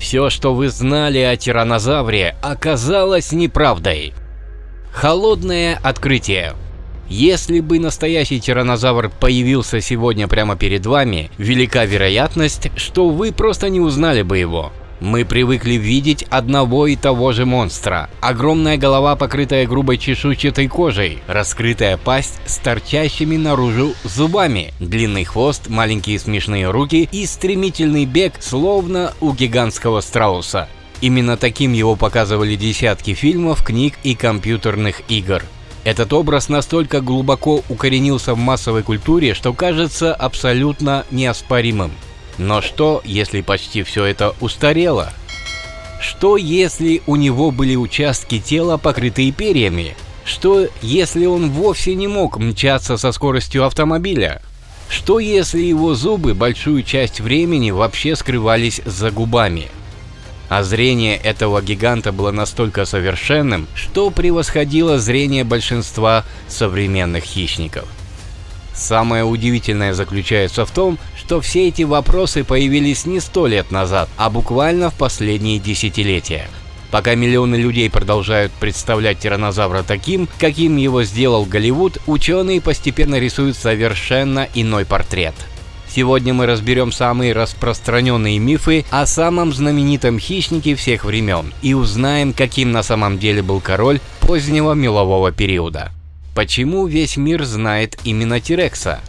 Все, что вы знали о тираннозавре, оказалось неправдой. Холодное открытие. Если бы настоящий тираннозавр появился сегодня прямо перед вами, велика вероятность, что вы просто не узнали бы его. Мы привыкли видеть одного и того же монстра. Огромная голова, покрытая грубой чешуйчатой кожей, раскрытая пасть с торчащими наружу зубами, длинный хвост, маленькие смешные руки и стремительный бег, словно у гигантского страуса. Именно таким его показывали десятки фильмов, книг и компьютерных игр. Этот образ настолько глубоко укоренился в массовой культуре, что кажется абсолютно неоспоримым. Но что, если почти все это устарело? Что, если у него были участки тела, покрытые перьями? Что, если он вовсе не мог мчаться со скоростью автомобиля? Что, если его зубы большую часть времени вообще скрывались за губами? А зрение этого гиганта было настолько совершенным, что превосходило зрение большинства современных хищников. Самое удивительное заключается в том, что все эти вопросы появились не 100 лет назад, а буквально в последние десятилетия. Пока миллионы людей продолжают представлять тираннозавра таким, каким его сделал Голливуд, ученые постепенно рисуют совершенно иной портрет. Сегодня мы разберем самые распространенные мифы о самом знаменитом хищнике всех времен и узнаем, каким на самом деле был король позднего мелового периода. Почему весь мир знает именно Тирекса?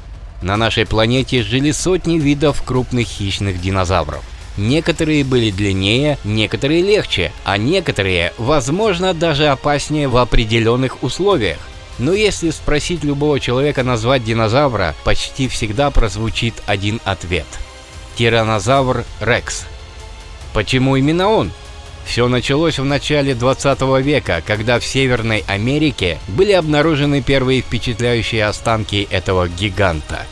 На нашей планете жили сотни видов крупных хищных динозавров. Некоторые были длиннее, некоторые легче, а некоторые, возможно, даже опаснее в определенных условиях. Но если спросить любого человека назвать динозавра, почти всегда прозвучит один ответ – тираннозавр Рекс. Почему именно он? Все началось в начале 20 века, когда в Северной Америке были обнаружены первые впечатляющие останки этого гиганта.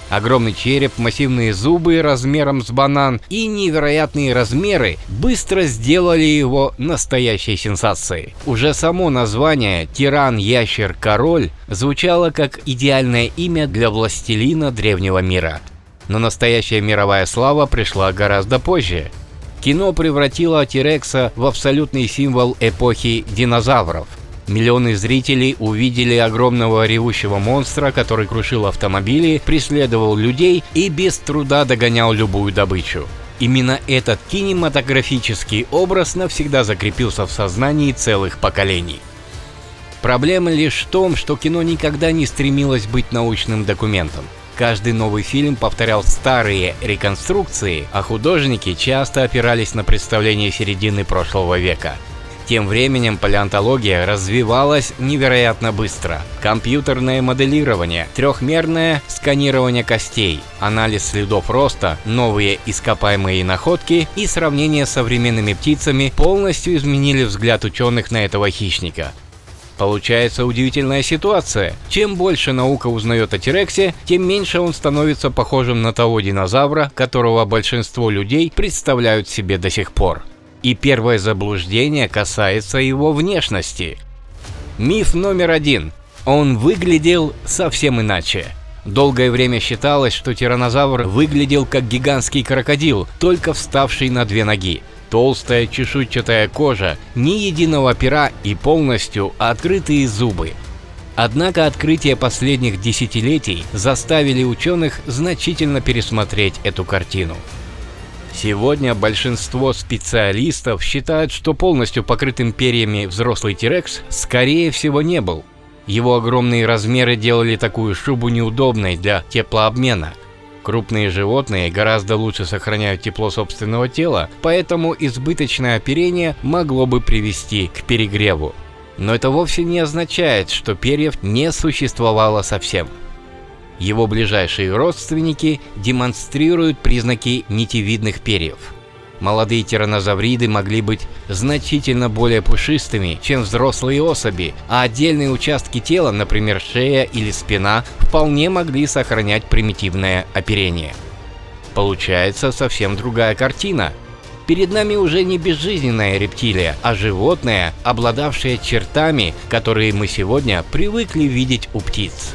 Огромный череп, массивные зубы размером с банан и невероятные размеры быстро сделали его настоящей сенсацией. Уже само название «Тиран-ящер-король» звучало как идеальное имя для властелина древнего мира. Но настоящая мировая слава пришла гораздо позже. Кино превратило Тирекса в абсолютный символ эпохи динозавров. Миллионы зрителей увидели огромного ревущего монстра, который крушил автомобили, преследовал людей и без труда догонял любую добычу. Именно этот кинематографический образ навсегда закрепился в сознании целых поколений. Проблема лишь в том, что кино никогда не стремилось быть научным документом. Каждый новый фильм повторял старые реконструкции, а художники часто опирались на представления середины прошлого века. Тем временем палеонтология развивалась невероятно быстро. Компьютерное моделирование, трехмерное сканирование костей, анализ следов роста, новые ископаемые находки и сравнение с современными птицами полностью изменили взгляд ученых на этого хищника. Получается удивительная ситуация. Чем больше наука узнает о Тирексе, тем меньше он становится похожим на того динозавра, которого большинство людей представляют себе до сих пор. И первое заблуждение касается его внешности. Миф номер 1. Он выглядел совсем иначе. Долгое время считалось, что тираннозавр выглядел как гигантский крокодил, только вставший на две ноги. Толстая чешуйчатая кожа, ни единого пера и полностью открытые зубы. Однако открытия последних десятилетий заставили ученых значительно пересмотреть эту картину. Сегодня большинство специалистов считают, что полностью покрытым перьями взрослый Тирекс скорее всего не был. Его огромные размеры делали такую шубу неудобной для теплообмена. Крупные животные гораздо лучше сохраняют тепло собственного тела, поэтому избыточное оперение могло бы привести к перегреву. Но это вовсе не означает, что перьев не существовало совсем. Его ближайшие родственники демонстрируют признаки нитевидных перьев. Молодые тираннозавриды могли быть значительно более пушистыми, чем взрослые особи, а отдельные участки тела, например, шея или спина, вполне могли сохранять примитивное оперение. Получается совсем другая картина. Перед нами уже не безжизненная рептилия, а животное, обладавшее чертами, которые мы сегодня привыкли видеть у птиц.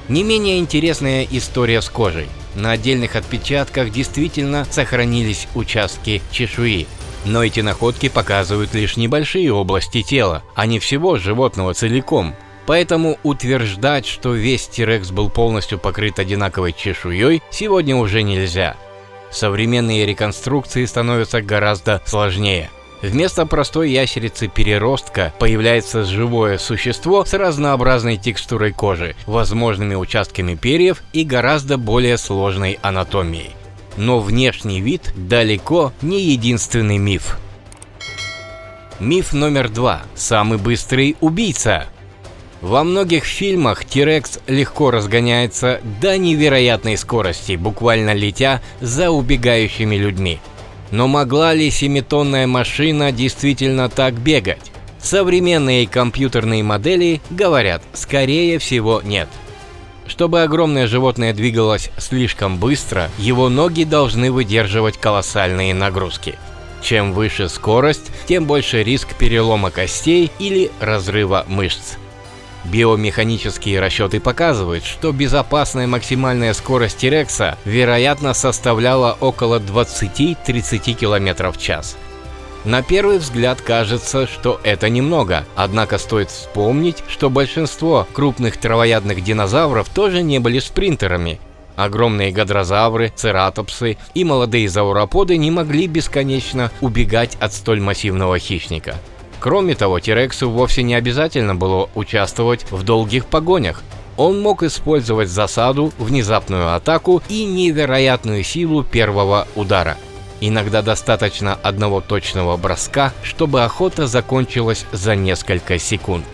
Не менее интересная история с кожей. На отдельных отпечатках действительно сохранились участки чешуи. Но эти находки показывают лишь небольшие области тела, а не всего животного целиком. Поэтому утверждать, что весь T-Rex был полностью покрыт одинаковой чешуей, сегодня уже нельзя. Современные реконструкции становятся гораздо сложнее. Вместо простой ящерицы-переростка появляется живое существо с разнообразной текстурой кожи, возможными участками перьев и гораздо более сложной анатомией. Но внешний вид далеко не единственный миф. Миф номер 2. Самый быстрый убийца. Во многих фильмах T-Rex легко разгоняется до невероятной скорости, буквально летя за убегающими людьми. Но могла ли 7-тонная машина действительно так бегать? Современные компьютерные модели говорят, скорее всего, нет. Чтобы огромное животное двигалось слишком быстро, его ноги должны выдерживать колоссальные нагрузки. Чем выше скорость, тем больше риск перелома костей или разрыва мышц. Биомеханические расчеты показывают, что безопасная максимальная скорость T-Rex, вероятно, составляла около 20-30 км в час. На первый взгляд кажется, что это немного, однако стоит вспомнить, что большинство крупных травоядных динозавров тоже не были спринтерами. Огромные гадрозавры, цератопсы и молодые зауроподы не могли бесконечно убегать от столь массивного хищника. Кроме того, T-Rex'у вовсе не обязательно было участвовать в долгих погонях. Он мог использовать засаду, внезапную атаку и невероятную силу первого удара. Иногда достаточно одного точного броска, чтобы охота закончилась за несколько секунд.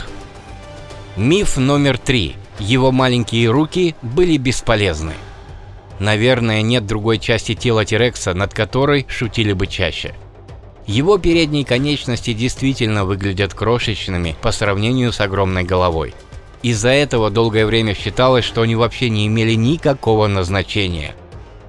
Миф номер 3. Его маленькие руки были бесполезны. Наверное, нет другой части тела T-Rex, над которой шутили бы чаще. Его передние конечности действительно выглядят крошечными по сравнению с огромной головой. Из-за этого долгое время считалось, что они вообще не имели никакого назначения.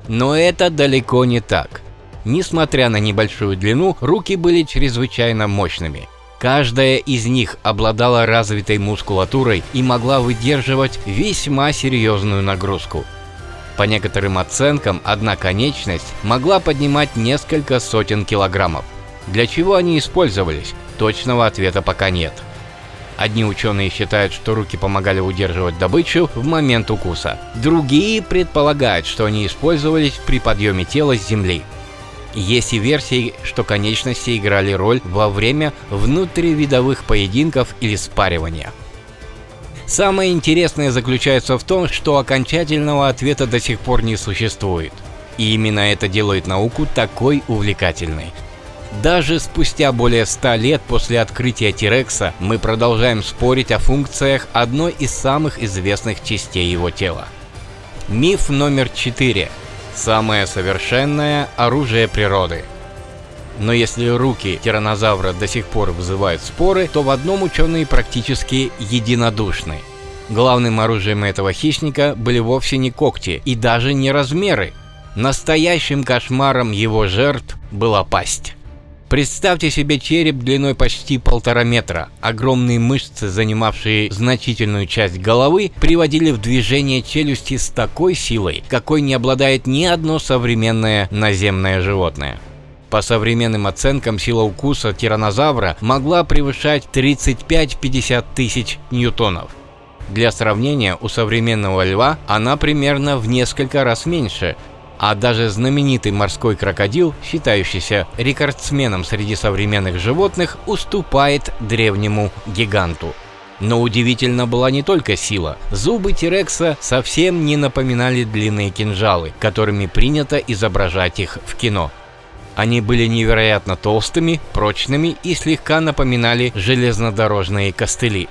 Но это далеко не так. Несмотря на небольшую длину, руки были чрезвычайно мощными. Каждая из них обладала развитой мускулатурой и могла выдерживать весьма серьезную нагрузку. По некоторым оценкам, одна конечность могла поднимать несколько сотен килограммов. Для чего они использовались? Точного ответа пока нет. Одни ученые считают, что руки помогали удерживать добычу в момент укуса. Другие предполагают, что они использовались при подъеме тела с земли. Есть и версии, что конечности играли роль во время внутривидовых поединков или спаривания. Самое интересное заключается в том, что окончательного ответа до сих пор не существует. И именно это делает науку такой увлекательной. Даже спустя более 100 лет после открытия T-Rex мы продолжаем спорить о функциях одной из самых известных частей его тела. Миф номер 4. Самое совершенное оружие природы. Но если руки тираннозавра до сих пор вызывают споры, то в одном ученые практически единодушны. Главным оружием этого хищника были вовсе не когти и даже не размеры. Настоящим кошмаром его жертв была пасть. Представьте себе череп длиной почти 1,5 метра. Огромные мышцы, занимавшие значительную часть головы, приводили в движение челюсти с такой силой, какой не обладает ни одно современное наземное животное. По современным оценкам, сила укуса тираннозавра могла превышать 35-50 тысяч ньютонов. Для сравнения, у современного льва она примерно в несколько раз меньше. А даже знаменитый морской крокодил, считающийся рекордсменом среди современных животных, уступает древнему гиганту. Но удивительна была не только сила. Зубы T-Rex совсем не напоминали длинные кинжалы, которыми принято изображать их в кино. Они были невероятно толстыми, прочными и слегка напоминали железнодорожные костыли.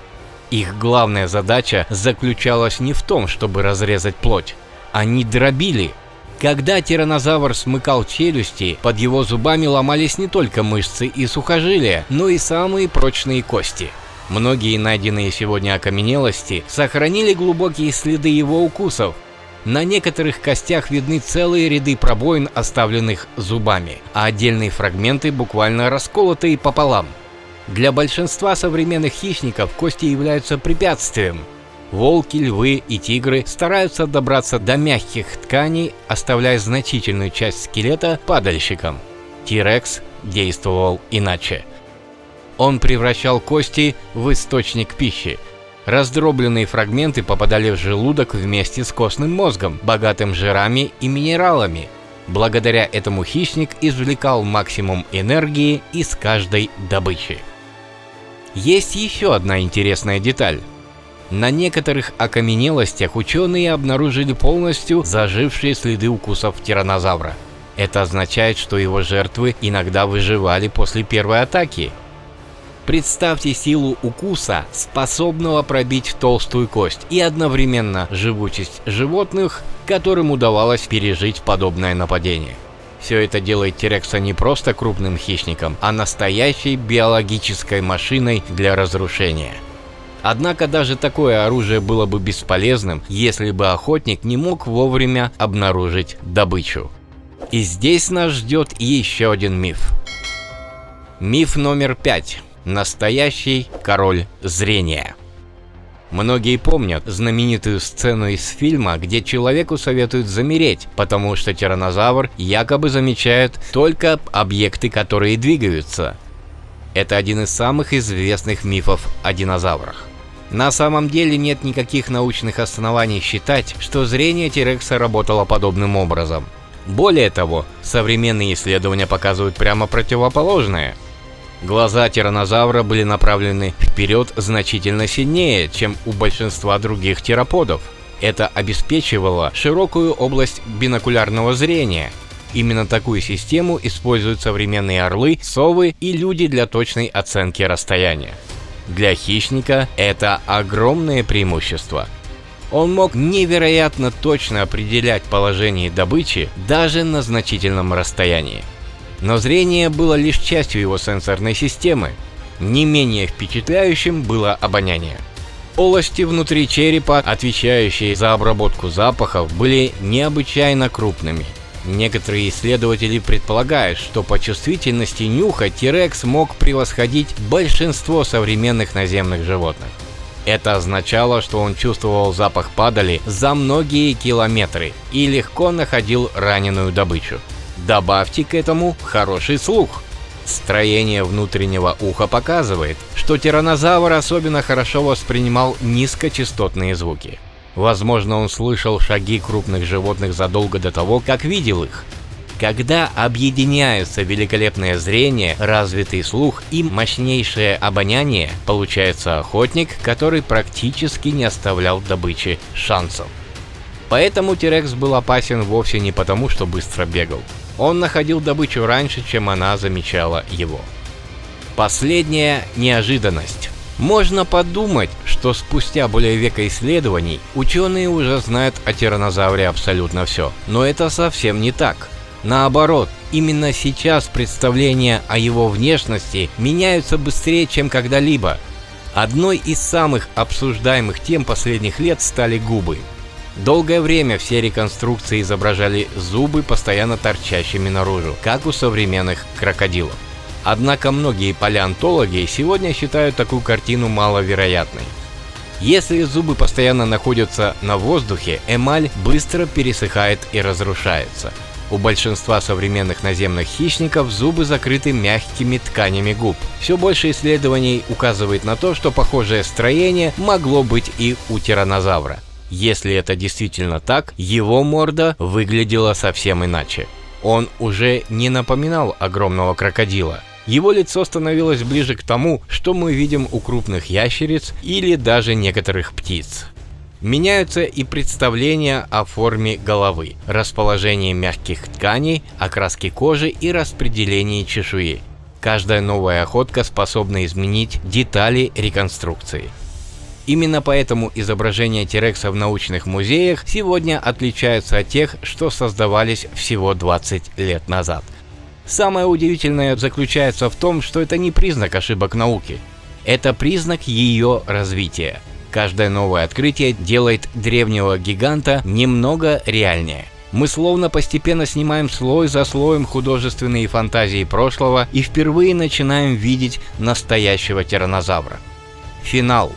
Их главная задача заключалась не в том, чтобы разрезать плоть. Они дробили. Когда тираннозавр смыкал челюсти, под его зубами ломались не только мышцы и сухожилия, но и самые прочные кости. Многие найденные сегодня окаменелости сохранили глубокие следы его укусов. На некоторых костях видны целые ряды пробоин, оставленных зубами, а отдельные фрагменты буквально расколотые пополам. Для большинства современных хищников кости являются препятствием. Волки, львы и тигры стараются добраться до мягких тканей, оставляя значительную часть скелета падальщикам. T-Rex действовал иначе. Он превращал кости в источник пищи. Раздробленные фрагменты попадали в желудок вместе с костным мозгом, богатым жирами и минералами. Благодаря этому хищник извлекал максимум энергии из каждой добычи. Есть еще одна интересная деталь. На некоторых окаменелостях ученые обнаружили полностью зажившие следы укусов тираннозавра. Это означает, что его жертвы иногда выживали после первой атаки. Представьте силу укуса, способного пробить толстую кость, и одновременно живучесть животных, которым удавалось пережить подобное нападение. Все это делает T-Rex не просто крупным хищником, а настоящей биологической машиной для разрушения. Однако даже такое оружие было бы бесполезным, если бы охотник не мог вовремя обнаружить добычу. И здесь нас ждет еще один миф. Миф номер 5. Настоящий король зрения. Многие помнят знаменитую сцену из фильма, где человеку советуют замереть, потому что тираннозавр якобы замечает только объекты, которые двигаются. Это один из самых известных мифов о динозаврах. На самом деле нет никаких научных оснований считать, что зрение T-Rex работало подобным образом. Более того, современные исследования показывают прямо противоположное. Глаза тираннозавра были направлены вперед значительно сильнее, чем у большинства других тероподов. Это обеспечивало широкую область бинокулярного зрения. Именно такую систему используют современные орлы, совы и люди для точной оценки расстояния. Для хищника это огромное преимущество. Он мог невероятно точно определять положение добычи даже на значительном расстоянии. Но зрение было лишь частью его сенсорной системы. Не менее впечатляющим было обоняние. Полости внутри черепа, отвечающие за обработку запахов, были необычайно крупными. Некоторые исследователи предполагают, что по чувствительности нюха T-Rex мог превосходить большинство современных наземных животных. Это означало, что он чувствовал запах падали за многие километры и легко находил раненую добычу. Добавьте к этому хороший слух. Строение внутреннего уха показывает, что тираннозавр особенно хорошо воспринимал низкочастотные звуки. Возможно, он слышал шаги крупных животных задолго до того, как видел их. Когда объединяются великолепное зрение, развитый слух и мощнейшее обоняние, получается охотник, который практически не оставлял добыче шансов. Поэтому T-Rex был опасен вовсе не потому, что быстро бегал. Он находил добычу раньше, чем она замечала его. Последняя неожиданность. Можно подумать, что спустя более века исследований ученые уже знают о тираннозавре абсолютно все, но это совсем не так. Наоборот, именно сейчас представления о его внешности меняются быстрее, чем когда-либо. Одной из самых обсуждаемых тем последних лет стали губы. Долгое время все реконструкции изображали зубы, постоянно торчащими наружу, как у современных крокодилов. Однако многие палеонтологи сегодня считают такую картину маловероятной. Если зубы постоянно находятся на воздухе, эмаль быстро пересыхает и разрушается. У большинства современных наземных хищников зубы закрыты мягкими тканями губ. Все больше исследований указывает на то, что похожее строение могло быть и у тираннозавра. Если это действительно так, его морда выглядела совсем иначе. Он уже не напоминал огромного крокодила. Его лицо становилось ближе к тому, что мы видим у крупных ящериц или даже некоторых птиц. Меняются и представления о форме головы, расположении мягких тканей, окраске кожи и распределении чешуи. Каждая новая охотка способна изменить детали реконструкции. Именно поэтому изображения T-Rex в научных музеях сегодня отличаются от тех, что создавались всего 20 лет назад. Самое удивительное заключается в том, что это не признак ошибок науки. Это признак ее развития. Каждое новое открытие делает древнего гиганта немного реальнее. Мы словно постепенно снимаем слой за слоем художественные фантазии прошлого и впервые начинаем видеть настоящего тираннозавра. Финал.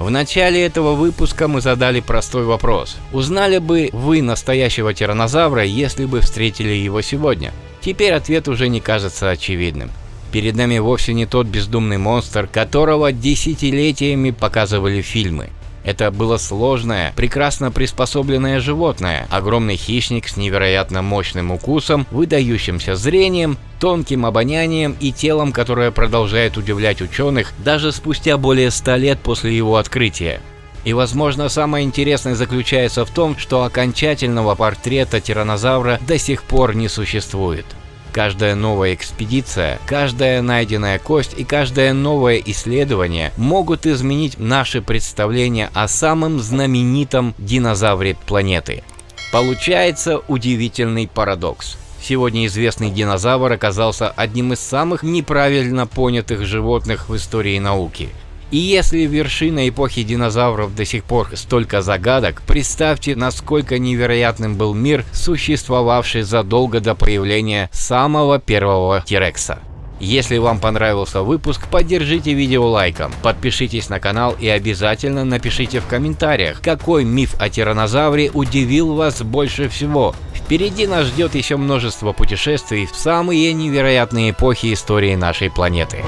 В начале этого выпуска мы задали простой вопрос. Узнали бы вы настоящего тираннозавра, если бы встретили его сегодня? Теперь ответ уже не кажется очевидным. Перед нами вовсе не тот бездумный монстр, которого десятилетиями показывали фильмы. Это было сложное, прекрасно приспособленное животное, огромный хищник с невероятно мощным укусом, выдающимся зрением, тонким обонянием и телом, которое продолжает удивлять ученых даже спустя более 100 лет после его открытия. И, возможно, самое интересное заключается в том, что окончательного портрета тираннозавра до сих пор не существует. Каждая новая экспедиция, каждая найденная кость и каждое новое исследование могут изменить наше представление о самом знаменитом динозавре планеты. Получается удивительный парадокс. Сегодня известный динозавр оказался одним из самых неправильно понятых животных в истории науки. И если вершина эпохи динозавров до сих пор столько загадок, представьте, насколько невероятным был мир, существовавший задолго до появления самого первого T-Rex. Если вам понравился выпуск, поддержите видео лайком, подпишитесь на канал и обязательно напишите в комментариях, какой миф о тираннозавре удивил вас больше всего. Впереди нас ждет еще множество путешествий в самые невероятные эпохи истории нашей планеты.